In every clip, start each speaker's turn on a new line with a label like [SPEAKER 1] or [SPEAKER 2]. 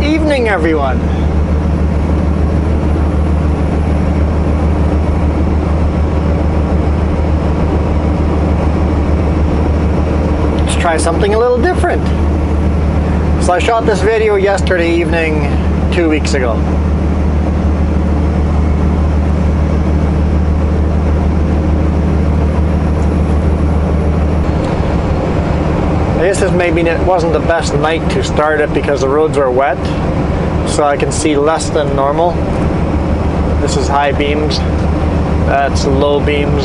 [SPEAKER 1] evening, everyone. Let's try something a little different. So I shot this video yesterday evening, 2 weeks ago. I guess this maybe it wasn't the best night to start it because the roads were wet, so I can see less than normal. This is high beams, that's low beams.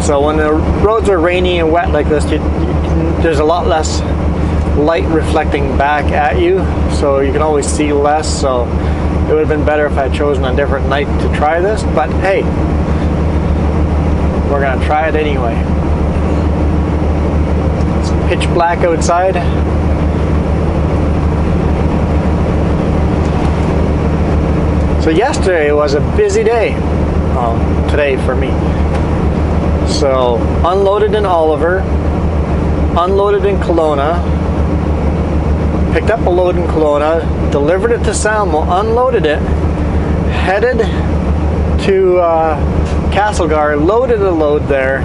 [SPEAKER 1] So when the roads are rainy and wet like this, there's a lot less light reflecting back at you, so you can always see less. So it would have been better if I had chosen a different night to try this, but hey, we're gonna try it anyway. It's pitch black outside. So yesterday was a busy day. Today for me. So unloaded in Oliver, unloaded in Kelowna, picked up a load in Kelowna, delivered it to Salmo, unloaded it, headed to Castlegar, loaded a load there,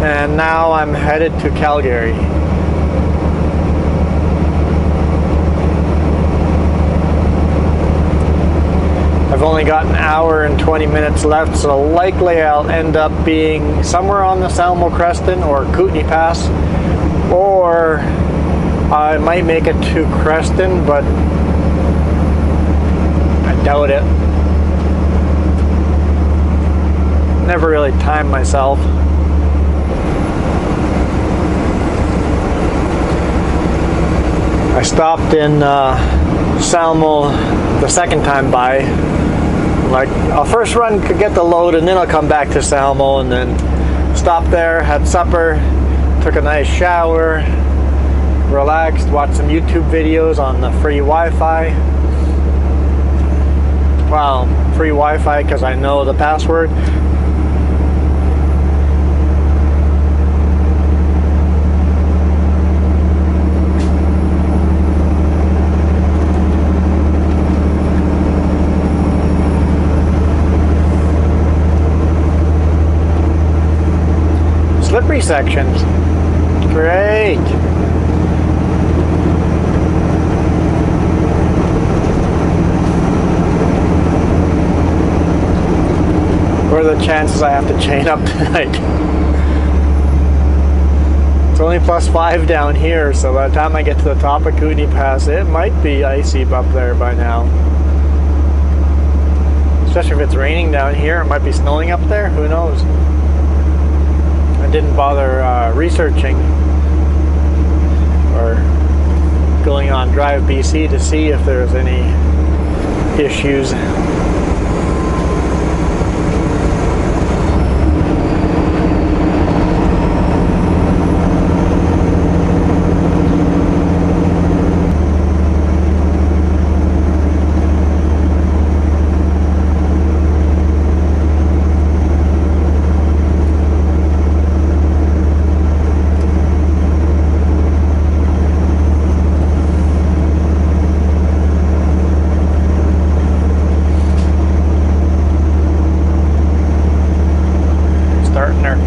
[SPEAKER 1] and now I'm headed to Calgary. I've only got an hour and 20 minutes left, so likely I'll end up being somewhere on the Salmo Creston or Kootenai Pass, or I might make it to Creston, but I doubt it. Never really timed myself. I stopped in Salmo the second time by. Like, I'll first run to get the load and then I'll come back to Salmo, and then stop there, had supper, took a nice shower, relaxed, watched some YouTube videos on the free Wi-Fi. Well, free Wi-Fi because I know the password. Slippery sections. Great. What are the chances I have to chain up tonight? It's only +5 down here, so by the time I get to the top of Kootenai Pass, it might be icy up there by now. Especially if it's raining down here, it might be snowing up there, who knows? I didn't bother researching or going on Drive BC to see if there's any issues.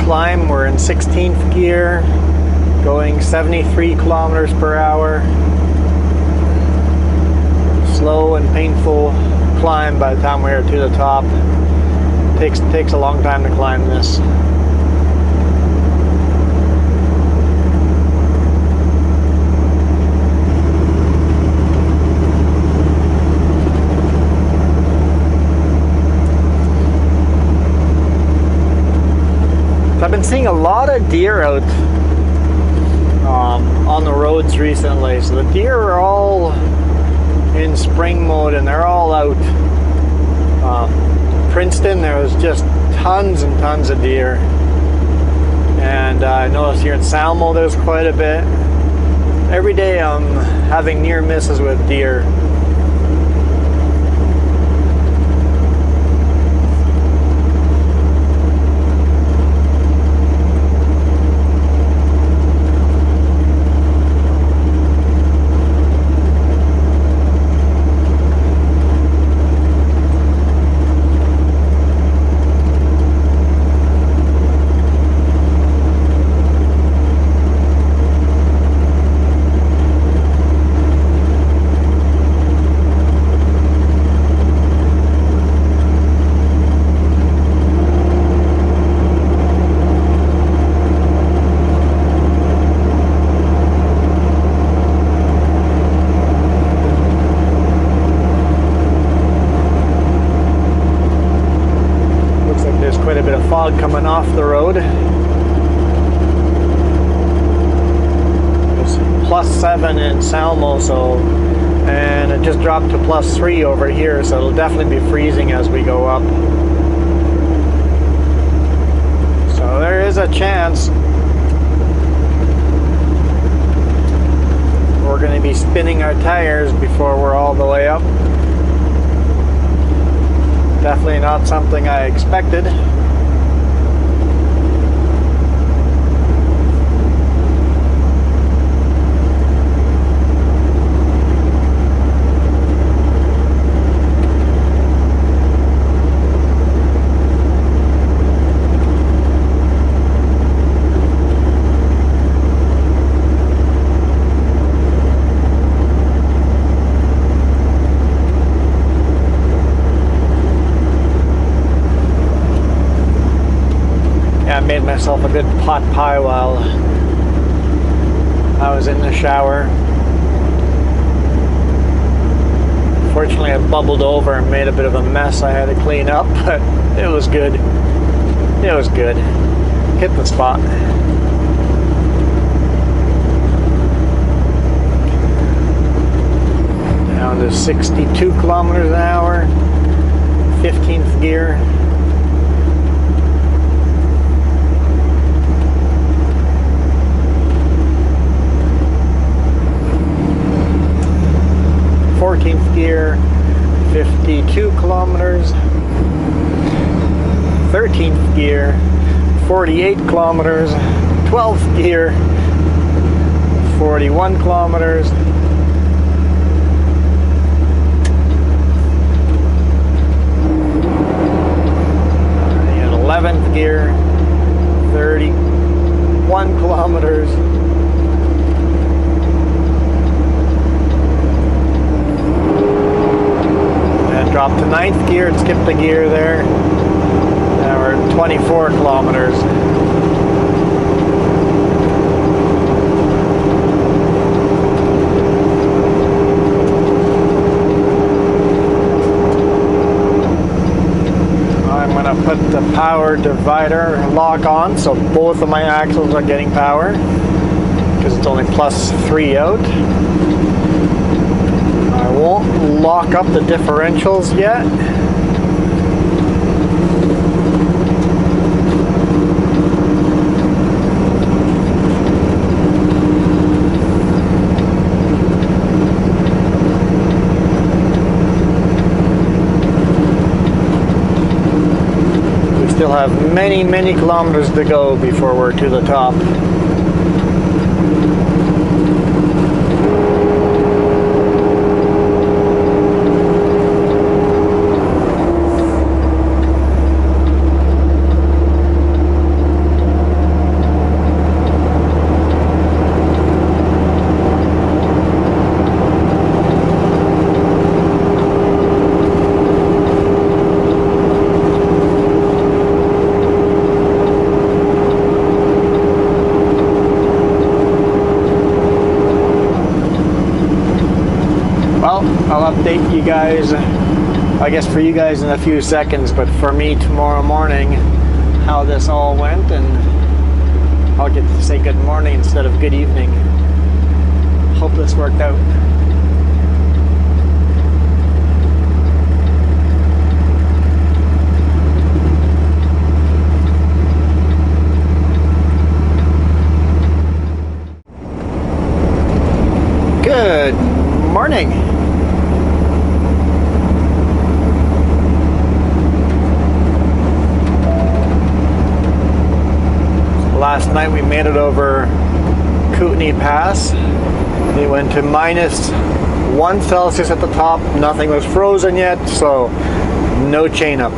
[SPEAKER 1] Climb, we're in 16th gear, going 73 kilometers per hour. Slow and painful climb by the time we're to the top. Takes a long time to climb this. I've been seeing a lot of deer out on the roads recently. So the deer are all in spring mode and they're all out. Princeton, there was just tons and tons of deer. And I noticed here in Salmo there's quite a bit. Every day I'm having near misses with deer. fog coming off the road. It's +7 in Salmo, so, and it just dropped to +3 over here, so it'll definitely be freezing as we go up. So there is a chance we're going to be spinning our tires before we're all the way up. Definitely not something I expected. Made myself a good pot pie while I was in the shower. Fortunately, I bubbled over and made a bit of a mess I had to clean up, but it was good. It was good. Hit the spot. Down to 62 kilometers an hour, 15th gear. Gear, 52 kilometers, 13th gear, 48 kilometers, 12th gear, 41 kilometers, and 11th gear, 31 kilometers. Dropped to 9th gear, it skipped a gear there. Now we're at 24 kilometers. I'm going to put the power divider lock on so both of my axles are getting power because it's only +3 out. I won't lock up the differentials yet. We still have many, many kilometers to go before we're to the top. I'll update you guys, I guess for you guys in a few seconds, but for me tomorrow morning, how this all went, and I'll get to say good morning instead of good evening. Hope this worked out. Good morning. Last night we made it over Kootenai Pass. We went to -1 Celsius at the top. Nothing was frozen yet, so no chain up.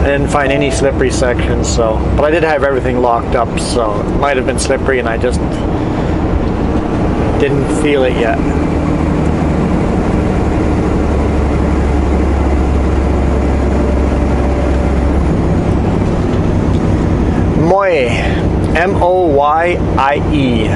[SPEAKER 1] I didn't find any slippery sections, so, but I did have everything locked up, so it might have been slippery and I just didn't feel it yet. Moye, M-O-Y-I-E.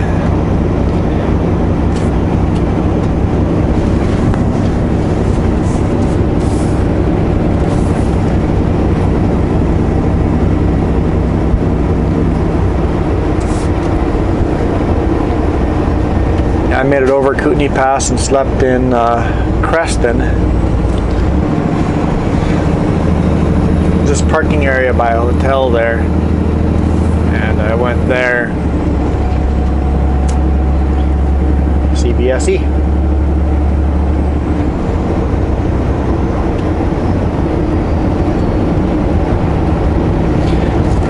[SPEAKER 1] made it over Kootenai Pass and slept in Creston. This parking area by a hotel there, and I went there. CBSE.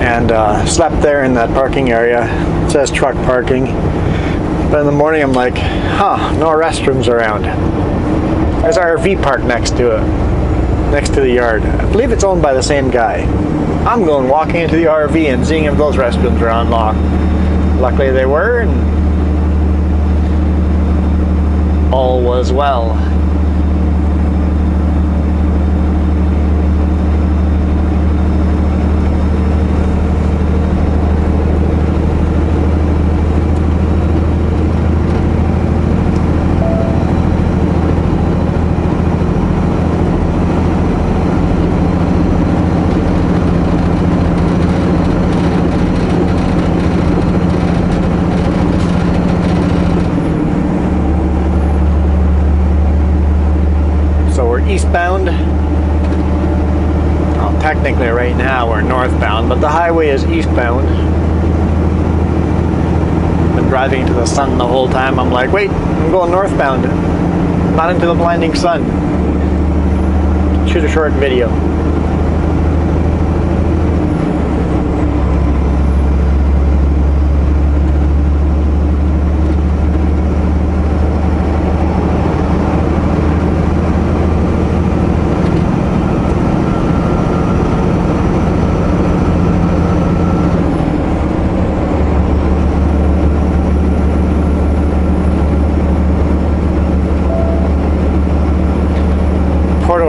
[SPEAKER 1] And slept there in that parking area. It says truck parking. But in the morning I'm like, no restrooms around. There's an RV park next to it, next to the yard. I believe it's owned by the same guy. I'm going walking into the RV and seeing if those restrooms are unlocked. Luckily they were, and all was well. Eastbound. Well, technically right now we're northbound, but the highway is eastbound. Been driving into the sun the whole time. I'm like, wait, I'm going northbound, not into the blinding sun. Shoot a short video.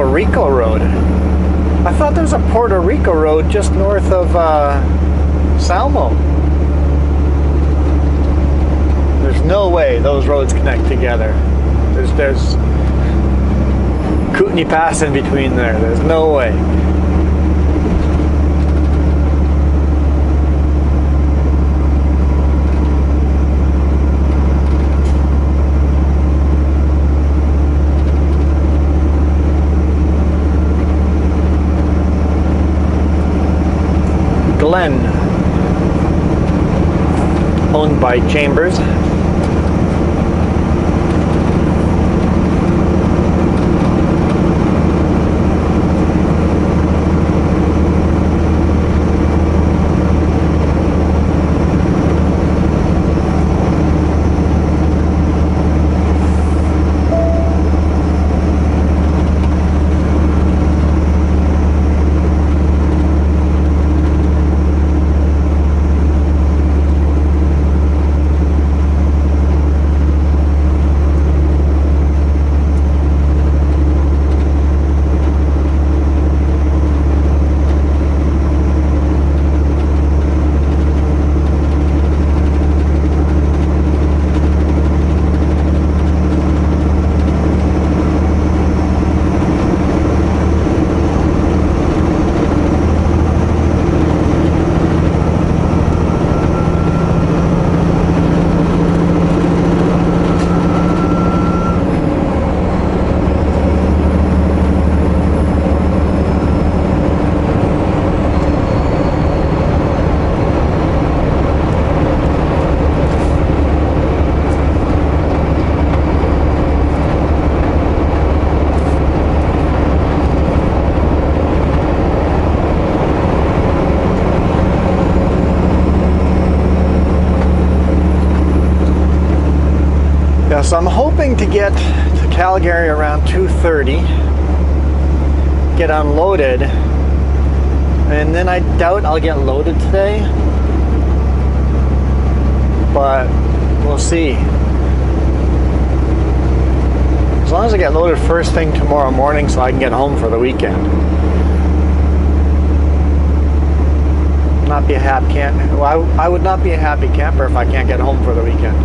[SPEAKER 1] Rico Road. I thought there was a Puerto Rico Road just north of Salmo. There's no way those roads connect together. There's Kootenai Pass in between there. There's no way. Glen, owned by Chambers. So I'm hoping to get to Calgary around 2:30, get unloaded, and then I doubt I'll get loaded today, but we'll see. As long as I get loaded first thing tomorrow morning so I can get home for the weekend. Not be a happy camper. Well, I would not be a happy camper if I can't get home for the weekend.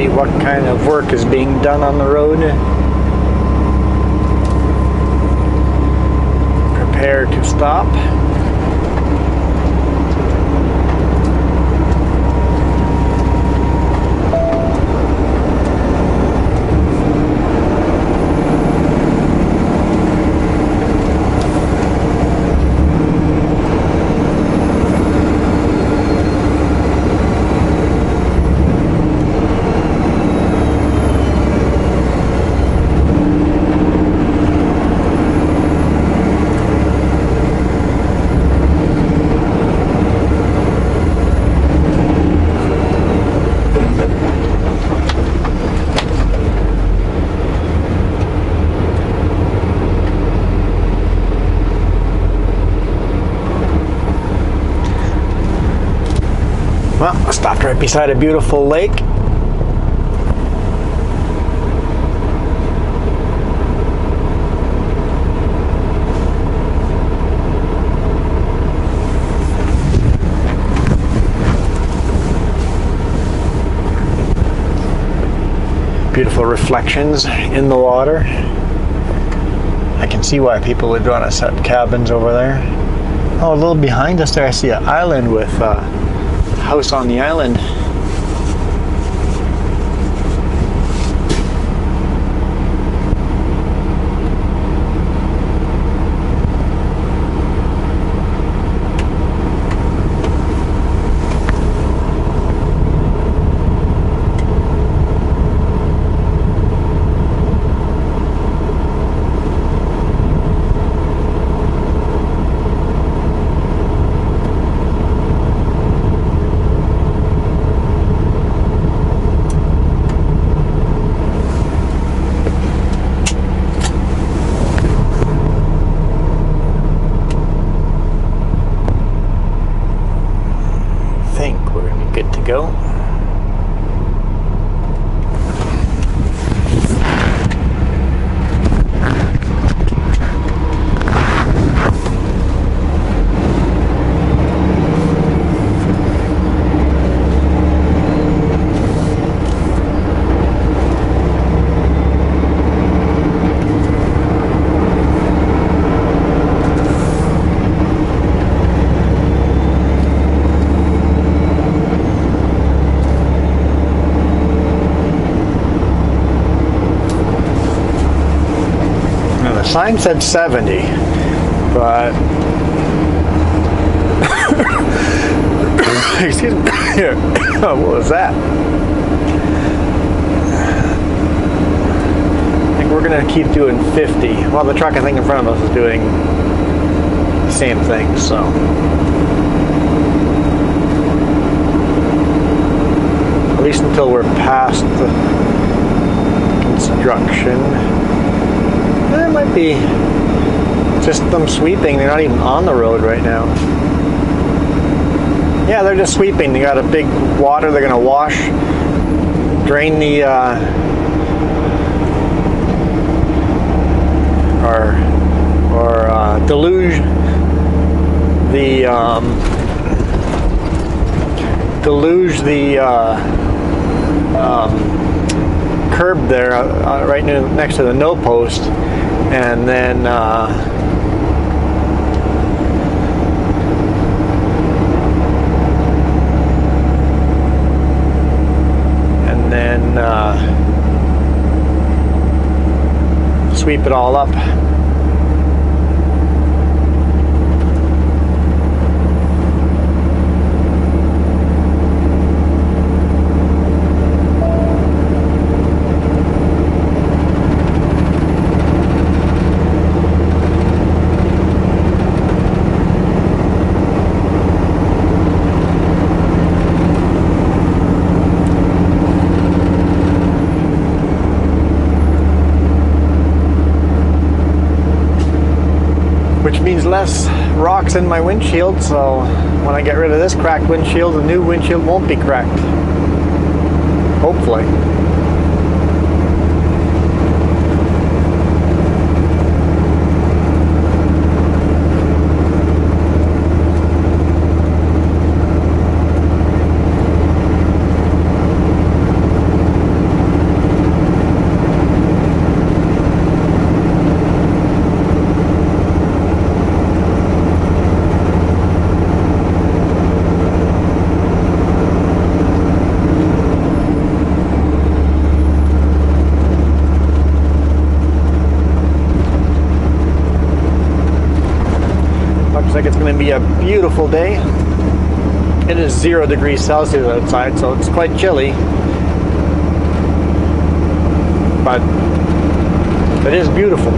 [SPEAKER 1] see what kind of work is being done on the road. Prepare to stop. Well, I stopped right beside a beautiful lake. Beautiful reflections in the water. I can see why people would want to set cabins over there. Oh, a little behind us there I see an island with house on the island. Go. Sign said 70, but excuse me. What was that? I think we're gonna keep doing 50. Well, the truck I think in front of us is doing the same thing, so. At least until we're past the construction. It might be just them sweeping. They're not even on the road right now. Yeah, they're just sweeping. They got a big water they're gonna wash, drain the deluge the curb there right next to the no post, and then sweep it all up. Which means less rocks in my windshield, so when I get rid of this cracked windshield, the new windshield won't be cracked. Hopefully. going to be a beautiful day. It is 0 degrees Celsius outside, so it's quite chilly. But it is beautiful.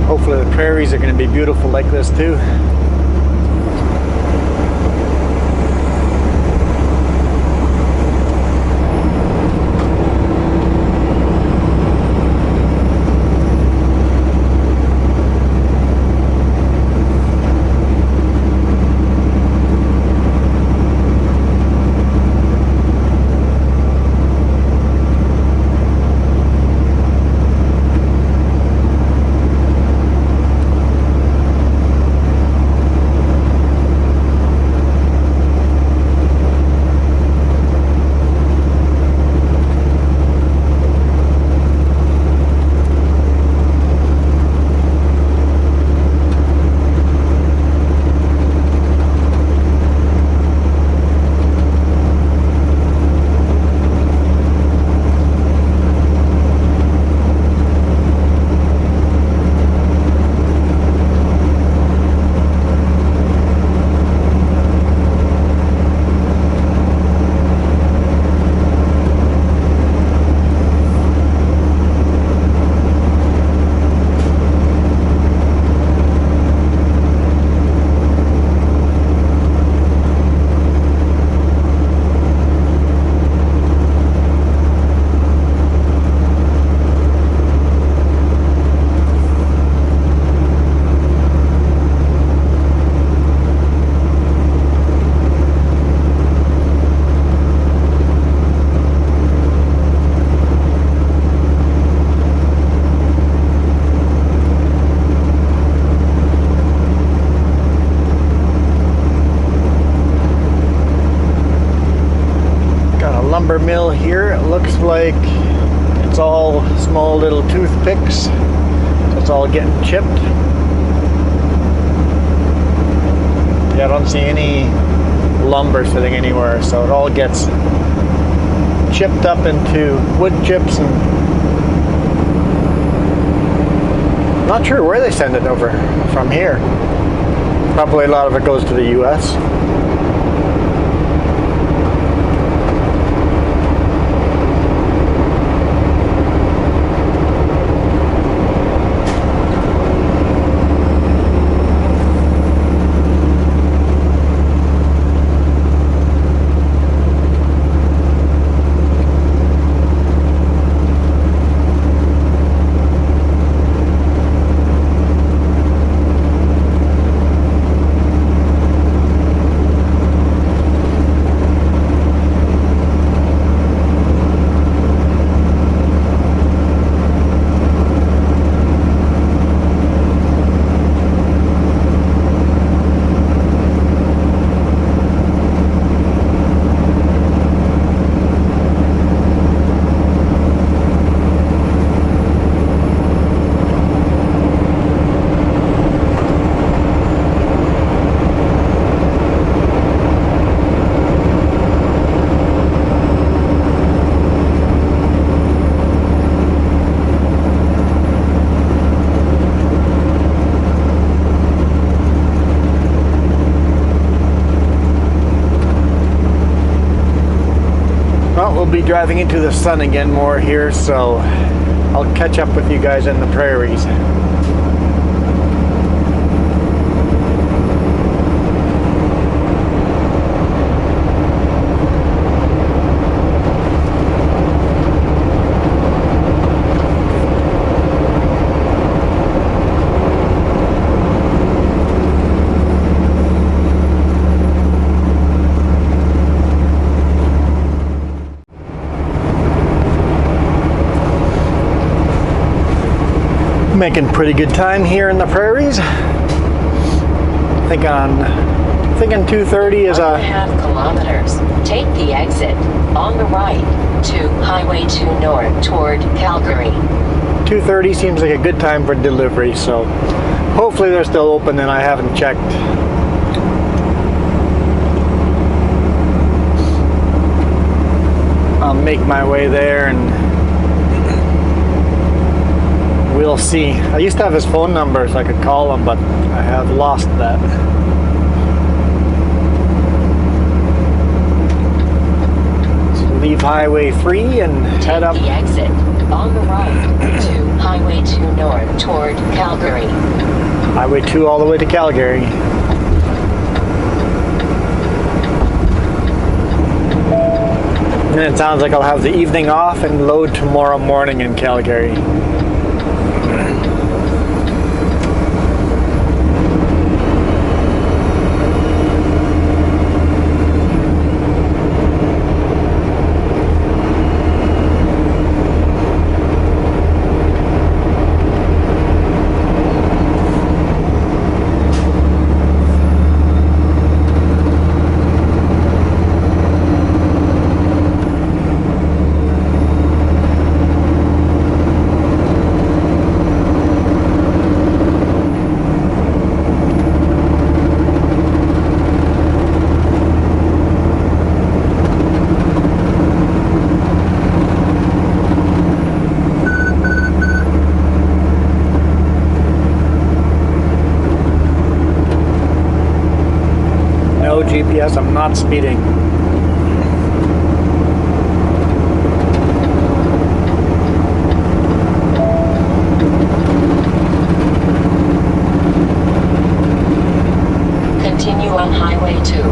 [SPEAKER 1] Hopefully the prairies are going to be beautiful like this too. Lumber mill here. It looks like it's all small little toothpicks, so it's all getting chipped. Yeah, I don't see any lumber sitting anywhere, so it all gets chipped up into wood chips, and not sure where they send it over from here. Probably a lot of it goes to the US. Well, we'll be driving into the sun again more here, so I'll catch up with you guys in the prairies. Making pretty good time here in the prairies. Thinking 230 is a
[SPEAKER 2] 1.5 kilometers. Take the exit on the right to Highway 2 North toward Calgary.
[SPEAKER 1] 2:30 seems like a good time for delivery, so hopefully they're still open and I haven't checked. I'll make my way there and we'll see. I used to have his phone number so I could call him, but I have lost that. So leave Highway 3 and head up.
[SPEAKER 2] Take the exit on the right to Highway 2 North toward Calgary.
[SPEAKER 1] Highway 2 all the way to Calgary. And it sounds like I'll have the evening off and load tomorrow morning in Calgary. GPS, I'm not speeding.
[SPEAKER 2] Continue on Highway 2.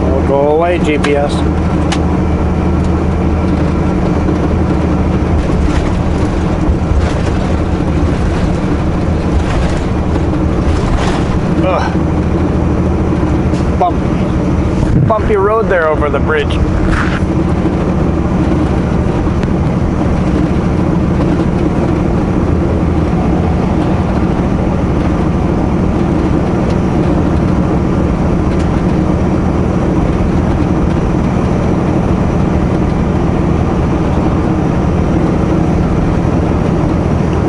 [SPEAKER 1] Oh, go away, GPS. Bumpy road there over the bridge.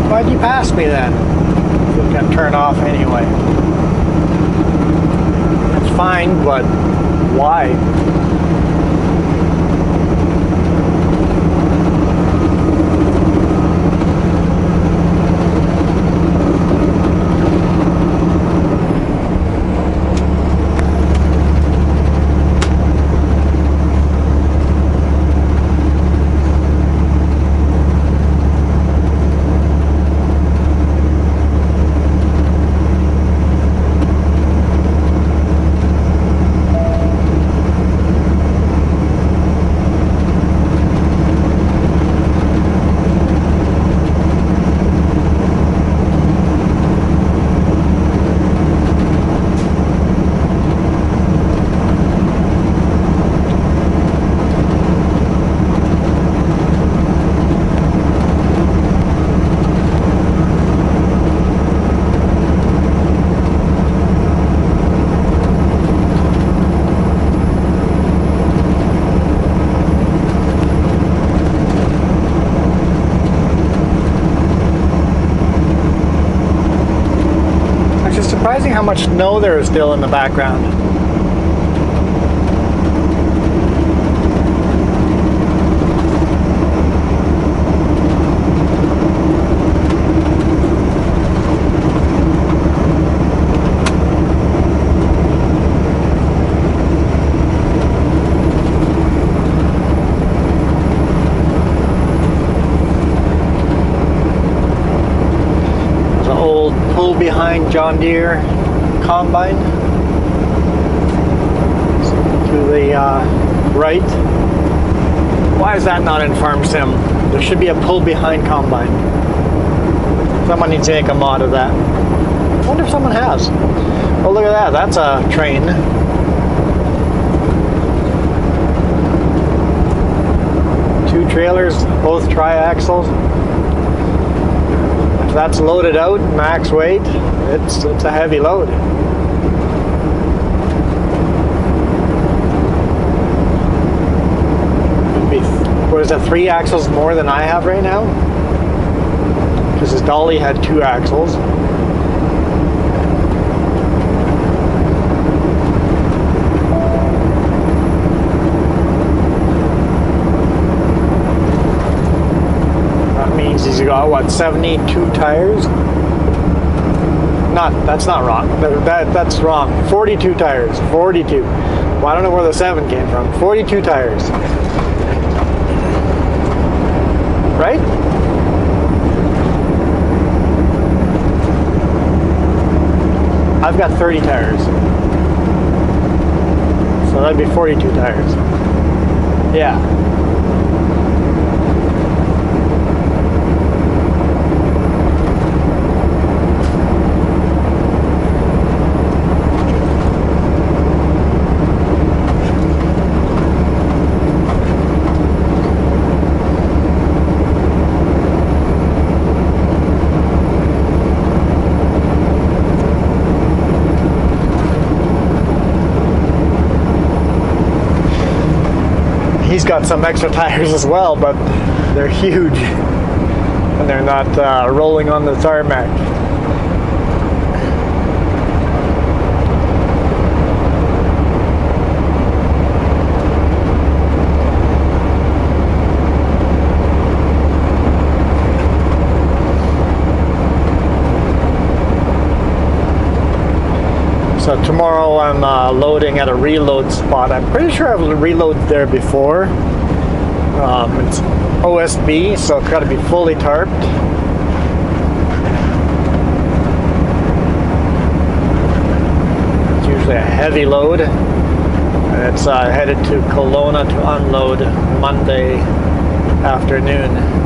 [SPEAKER 1] Why'd you pass me then? You can turn off anyway. It's fine, but why? Surprising how much snow there is still in the background. pull behind John Deere combine to the right. Why is that not in Farm Sim? There should be a pull behind combine. Someone needs to make a mod of that. I wonder if someone has. Oh, look at that. That's a train. Two trailers, both tri-axles. If that's loaded out, max weight, it's a heavy load. What is that, 3 axles more than I have right now? Because his dolly had 2 axles. That means he's got, what, 72 tires? That's not wrong. That's wrong. 42 tires. 42. Well, I don't know where the 7 came from. 42 tires. Right? I've got 30 tires. So that'd be 42 tires. Yeah. He's got some extra tires as well, but they're huge and they're not rolling on the tarmac. So tomorrow I'm loading at a reload spot. I'm pretty sure I've reloaded there before. It's OSB, so it's got to be fully tarped. It's usually a heavy load. And it's headed to Kelowna to unload Monday afternoon.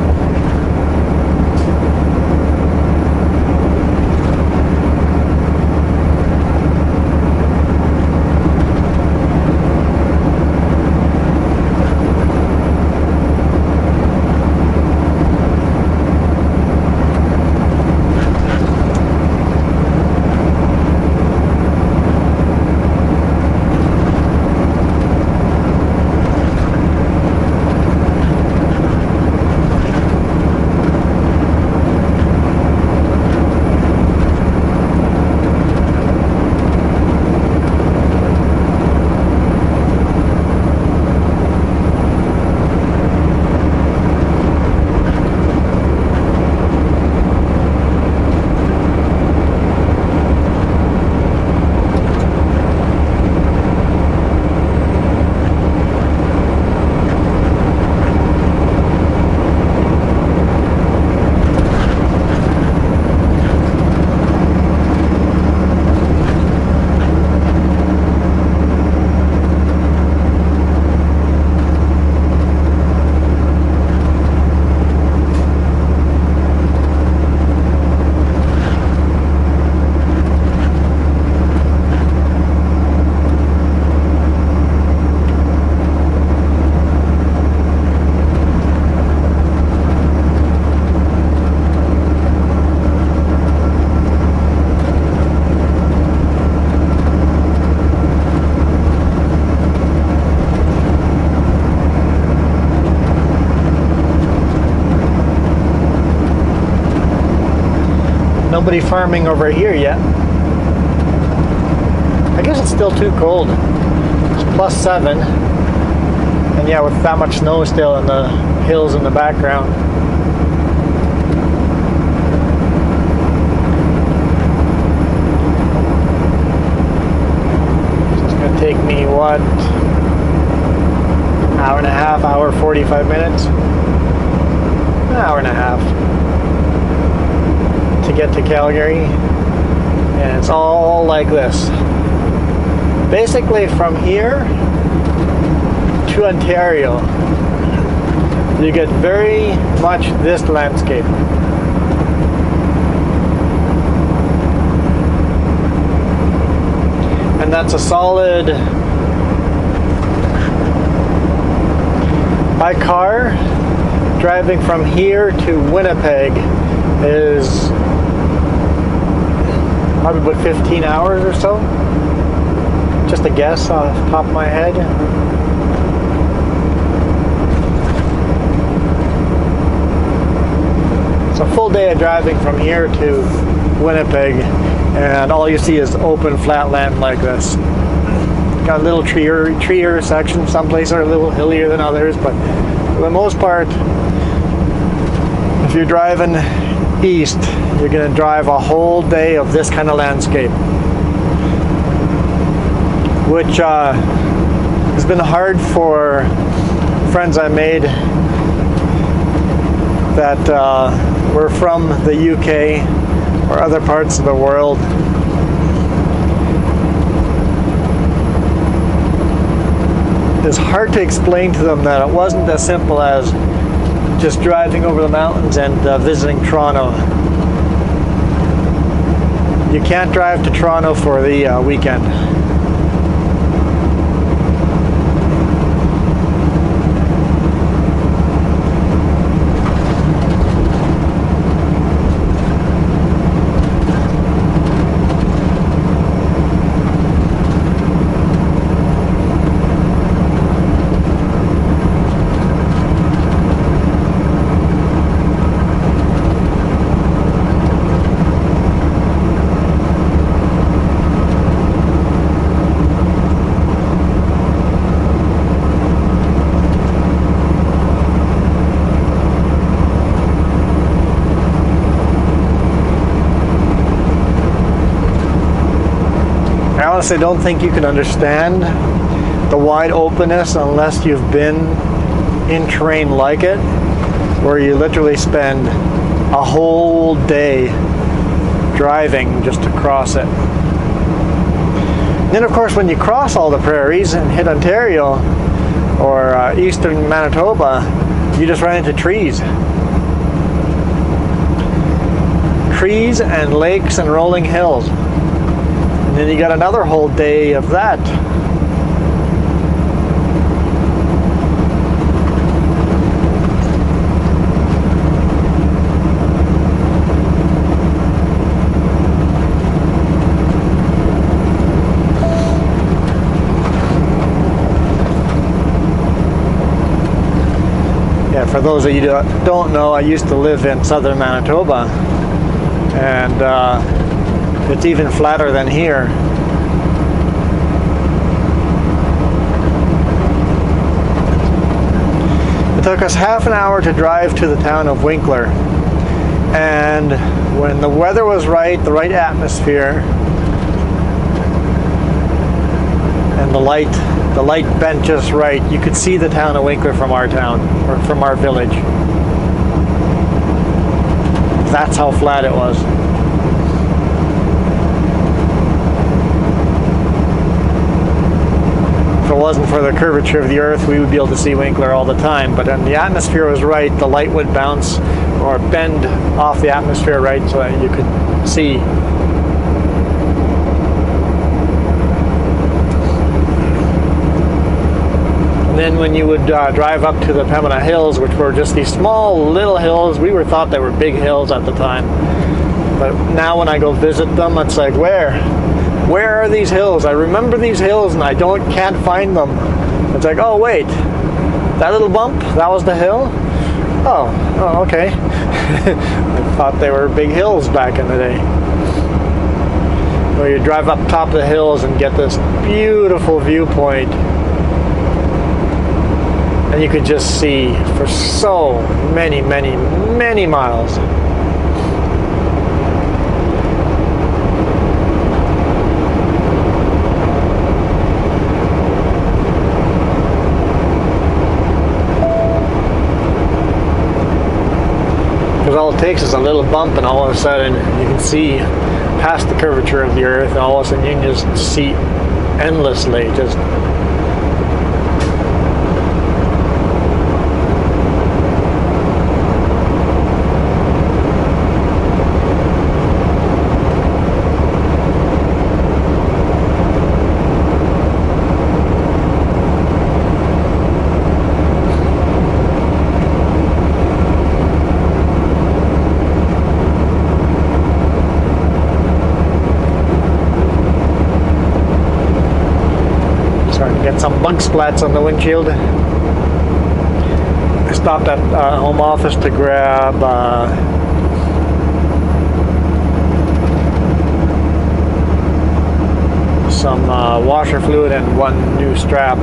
[SPEAKER 1] Nobody farming over here yet. I guess it's still too cold. It's +7. And yeah, with that much snow still in the hills in the background. It's gonna take me, what? Hour and a half, hour 45 minutes? An hour and a half. To get to Calgary, and it's all like this. Basically from here to Ontario, you get very much this landscape. And that's a solid, by car, driving from here to Winnipeg is probably about 15 hours or so. Just a guess off the top of my head. It's a full day of driving from here to Winnipeg, and all you see is open flat land like this. Got a little treeier section. Some places are a little hillier than others, but for the most part, if you're driving east, you're going to drive a whole day of this kind of landscape, which has been hard for friends I made that were from the UK or other parts of the world. It's hard to explain to them that it wasn't as simple as just driving over the mountains and visiting Toronto. You can't drive to Toronto for the weekend. I honestly don't think you can understand the wide openness unless you've been in terrain like it, where you literally spend a whole day driving just to cross it. And then of course when you cross all the prairies and hit Ontario or eastern Manitoba, you just run into trees. Trees and lakes and rolling hills. And then you got another whole day of that. Yeah, for those of you that don't know, I used to live in southern Manitoba, and it's even flatter than here. It took us half an hour to drive to the town of Winkler, and when the weather was right, the right atmosphere, and the light bent just right, you could see the town of Winkler from our town, or from our village. That's how flat it was. If it wasn't for the curvature of the earth, we would be able to see Winkler all the time, but when the atmosphere was right, the light would bounce or bend off the atmosphere right so that you could see. And then when you would drive up to the Pembina Hills, which were just these small little hills, we were thought they were big hills at the time, but now when I go visit them, it's like, where are these hills? I remember these hills and I can't find them. It's like, oh wait, that little bump, that was the hill? Oh, okay. I thought they were big hills back in the day. Where you drive up top of the hills and get this beautiful viewpoint, and you could just see for so many, many, many miles. Because I'll takes is a little bump, and all of a sudden you can see past the curvature of the earth, and all of a sudden you can just see endlessly. Just some bug splats on the windshield. I stopped at home office to grab some washer fluid and one new strap,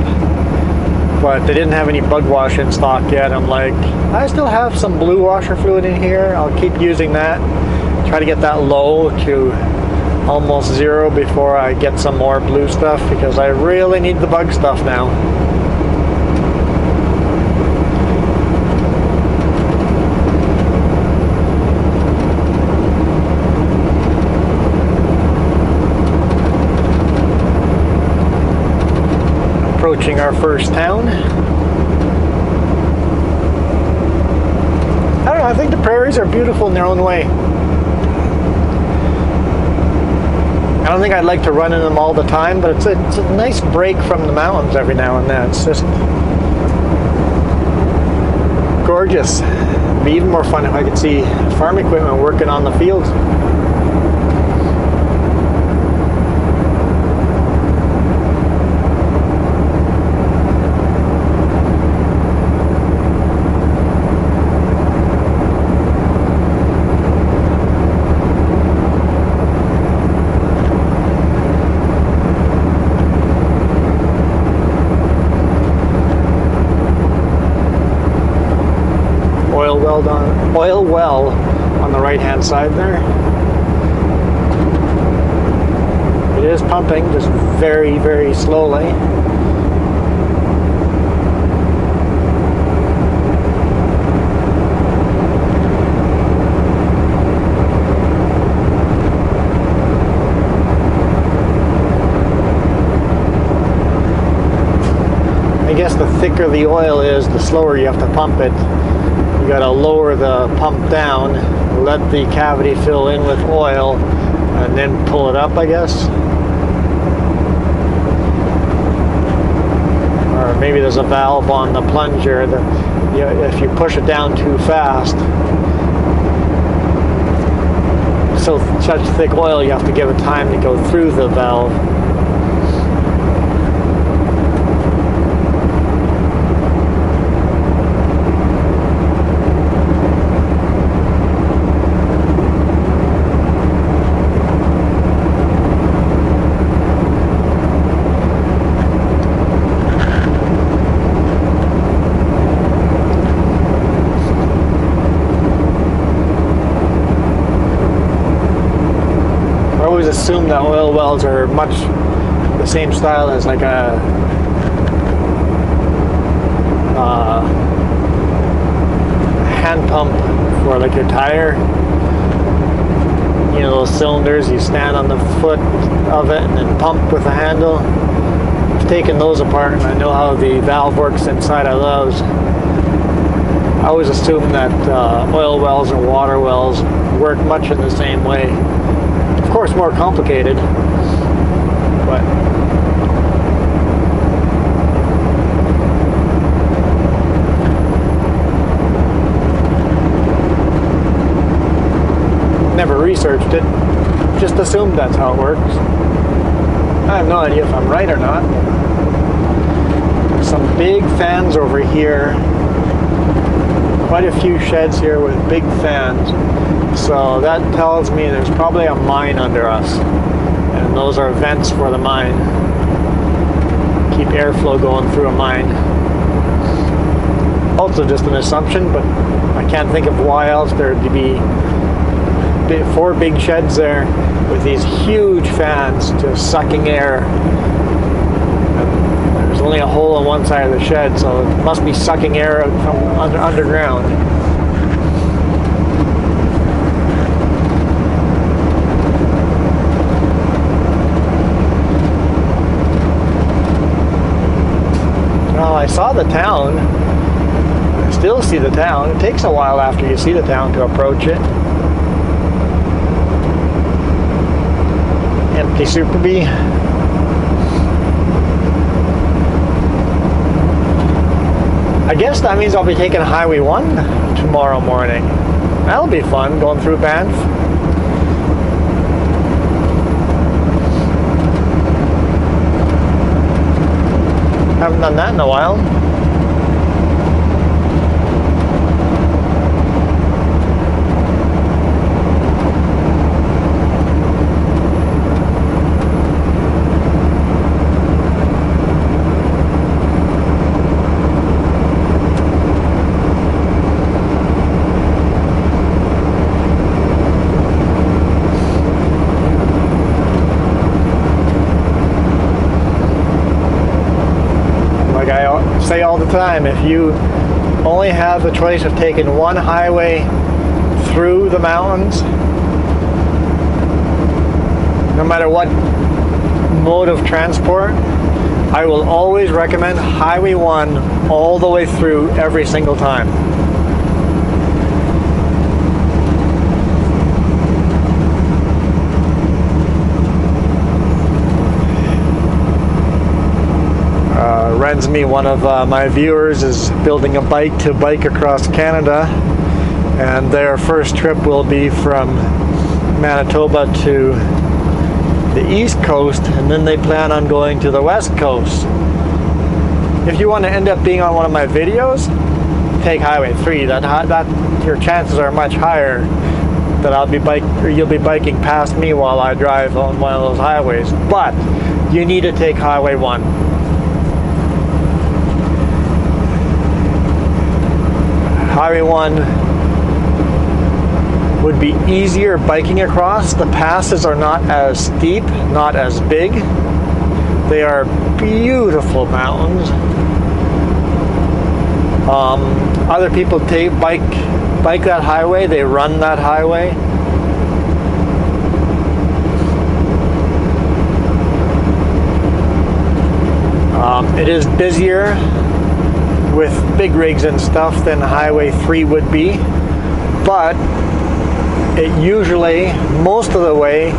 [SPEAKER 1] but they didn't have any bug wash in stock yet. I'm like, I still have some blue washer fluid in here. I'll keep using that, try to get that low to almost zero before I get some more blue stuff, because I really need the bug stuff now. Approaching our first town. I don't know, I think the prairies are beautiful in their own way. I don't think I'd like to run in them all the time, but it's a nice break from the mountains every now and then. It's just gorgeous. It'd be even more fun if I could see farm equipment working on the fields. Oil well on the right hand side there. It is pumping, just very, very slowly. I guess the thicker the oil is, the slower you have to pump it. You got to lower the pump down, let the cavity fill in with oil, and then pull it up, I guess. Or maybe there's a valve on the plunger that if you push it down too fast, such thick oil, you have to give it time to go through the valve. Assume that oil wells are much the same style as like a hand pump for like your tire. You know, those cylinders, you stand on the foot of it and then pump with the handle. I've taken those apart and I know how the valve works inside of those. I always assume that oil wells and water wells work much in the same way. Of course, more complicated, but never researched it, just assumed that's how it works. I have no idea if I'm right or not. Some big fans over here, quite a few sheds here with big fans. So that tells me there's probably a mine under us, and those are vents for the mine. Keep airflow going through a mine. Also just an assumption, but I can't think of why else there'd be 4 big sheds there with these huge fans just sucking air. And there's only a hole on one side of the shed, so it must be sucking air from underground. the town. I still see the town. It takes a while after you see the town to approach it. Empty Super Bee. I guess that means I'll be taking Highway 1 tomorrow morning. That'll be fun, going through Banff. Haven't done that in a while. Say all the time, if you only have the choice of taking one highway through the mountains, no matter what mode of transport, I will always recommend Highway 1 all the way through every single time. Me, one of my viewers, is building a bike to bike across Canada, and their first trip will be from Manitoba to the East Coast, and then they plan on going to the West Coast. If you want to end up being on one of my videos, take Highway 3. That your chances are much higher that you'll be biking past me while I drive on one of those highways. But you need to take Highway 1. Highway 1 would be easier biking across. The passes are not as steep, not as big. They are beautiful mountains. Other people bike that highway. They run that highway. It is busier with big rigs and stuff than Highway 3 would be, but it usually, most of the way,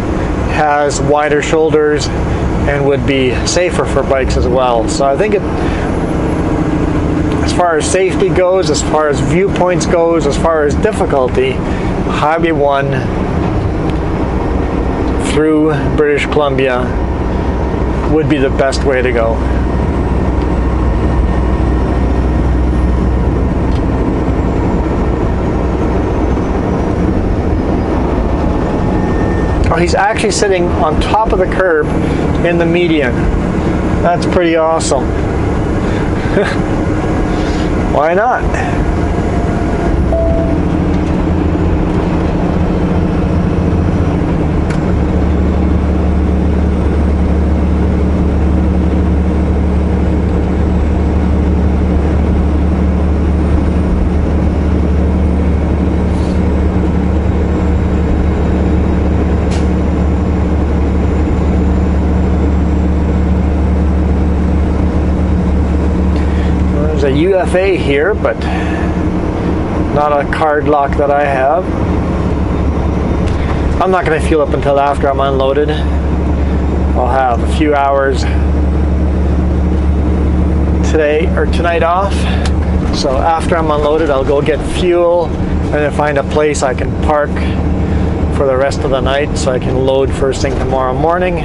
[SPEAKER 1] has wider shoulders and would be safer for bikes as well. So I think as far as safety goes, as far as viewpoints goes, as far as difficulty, Highway 1 through British Columbia would be the best way to go. He's actually sitting on top of the curb in the median. That's pretty awesome. Why not? A UFA here, but not a card lock that I have. I'm not going to fuel up until after I'm unloaded. I'll have a few hours tonight off. So after I'm unloaded, I'll go get fuel and then find a place I can park for the rest of the night so I can load first thing tomorrow morning.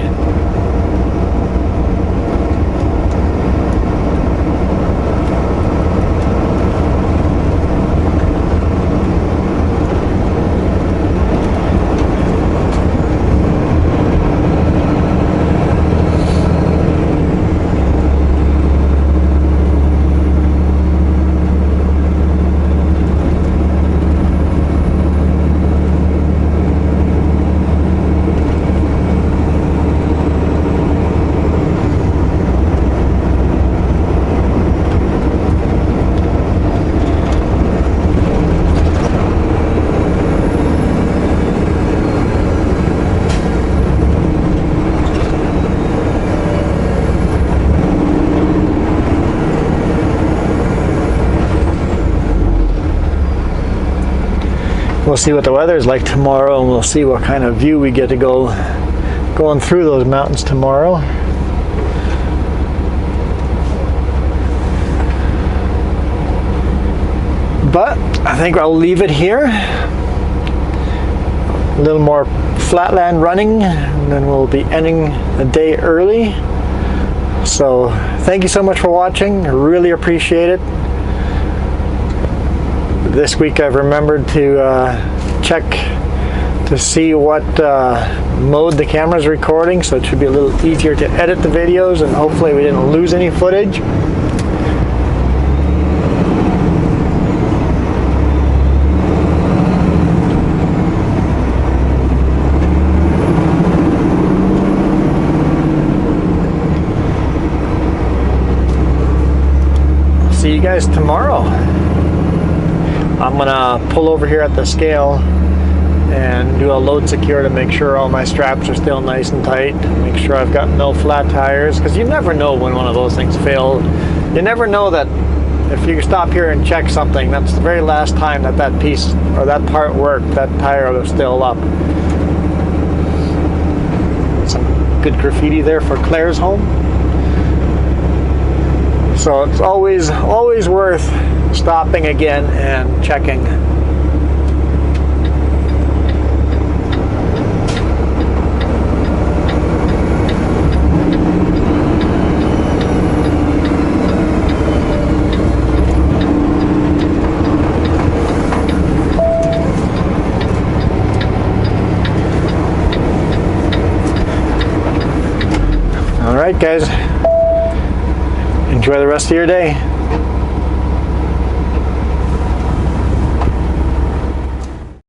[SPEAKER 1] we'll see what the weather is like tomorrow, and we'll see what kind of view we get to going through those mountains tomorrow. But I think I'll leave it here. A little more flatland running, and then we'll be ending the day early. So thank you so much for watching. I really appreciate it. This week I've remembered to check to see what mode the camera is recording, so it should be a little easier to edit the videos, and hopefully we didn't lose any footage. See you guys tomorrow. I'm gonna pull over here at the scale and do a load secure to make sure all my straps are still nice and tight. Make sure I've got no flat tires, because you never know when one of those things failed. You never know that if you stop here and check something, that's the very last time that piece or that part worked, that tire was still up. Some good graffiti there for Claire's home. So it's always worth stopping again and checking. All right, guys. Enjoy the rest of your day.